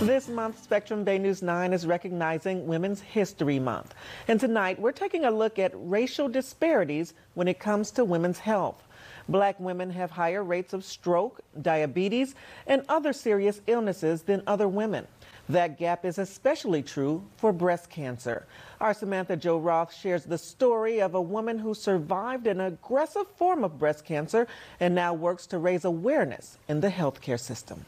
This month, Spectrum BN9 is recognizing Women's History Month. And tonight, we're taking a look at racial disparities when it comes to women's health. Black women have higher rates of stroke, diabetes, and other serious illnesses than other women. That gap is especially true for breast cancer. Our Samantha-Jo shares the story of a woman who survived an aggressive form of breast cancer and now works to raise awareness in the healthcare system.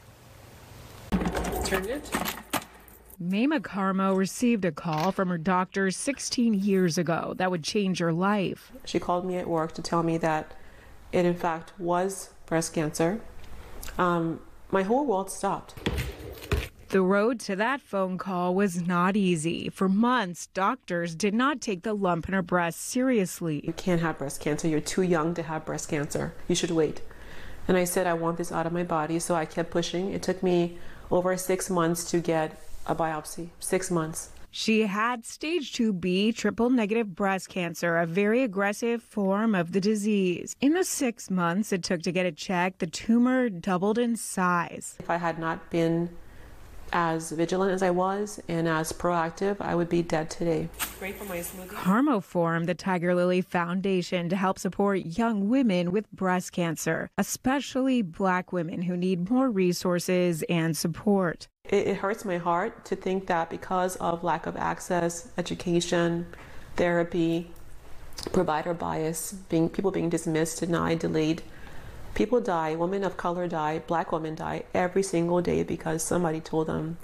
Mema Carmo received a call from her doctor 16 years ago that would change her life. She called me at work to tell me that it in fact was breast cancer. My whole world stopped. The road to that phone call was not easy. For months, doctors did not take the lump in her breast seriously. You can't have breast cancer. You're too young to have breast cancer. You should wait. And I said, I want this out of my body, so I kept pushing. It took me over 6 months to get a biopsy. 6 months. She had stage 2B triple-negative breast cancer, a very aggressive form of the disease. In the 6 months it took to get it checked, the tumor doubled in size. If I had not been as vigilant as I was and as proactive, I would be dead today. Great for my smoothie. Carmo formed the Tiger Lily Foundation to help support young women with breast cancer, especially Black women who need more resources and support. It hurts my heart to think that because of lack of access, education, therapy, provider bias, people being dismissed, denied, delayed, people die, women of color die, Black women die every single day because somebody told them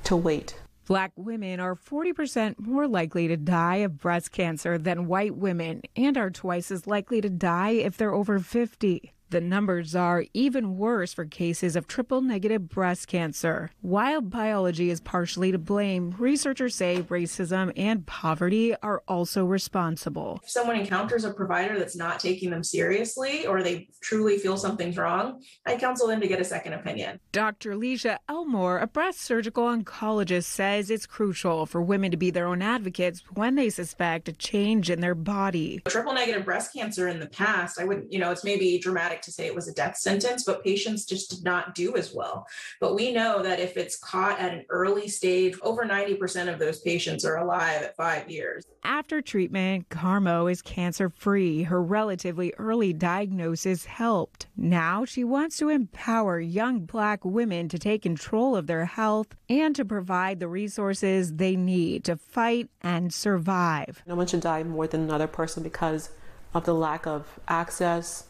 to wait. Black women are 40% more likely to die of breast cancer than white women and are twice as likely to die if they're over 50. The numbers are even worse for cases of triple-negative breast cancer. While biology is partially to blame, researchers say racism and poverty are also responsible. If someone encounters a provider that's not taking them seriously or they truly feel something's wrong, I counsel them to get a second opinion. Dr. Leisha Elmore, a breast surgical oncologist, says it's crucial for women to be their own advocates when they suspect a change in their body. Triple-negative breast cancer in the past, I wouldn't, it's maybe dramatic to say it was a death sentence, but patients just did not do as well. But we know that if it's caught at an early stage, over 90% of those patients are alive at 5 years. After treatment, Carmo is cancer-free. Her relatively early diagnosis helped. Now she wants to empower young Black women to take control of their health and to provide the resources they need to fight and survive. No one should die more than another person because of the lack of access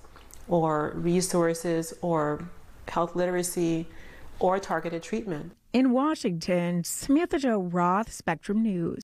or resources or health literacy or targeted treatment. In Washington, Samantha-Jo, Spectrum News.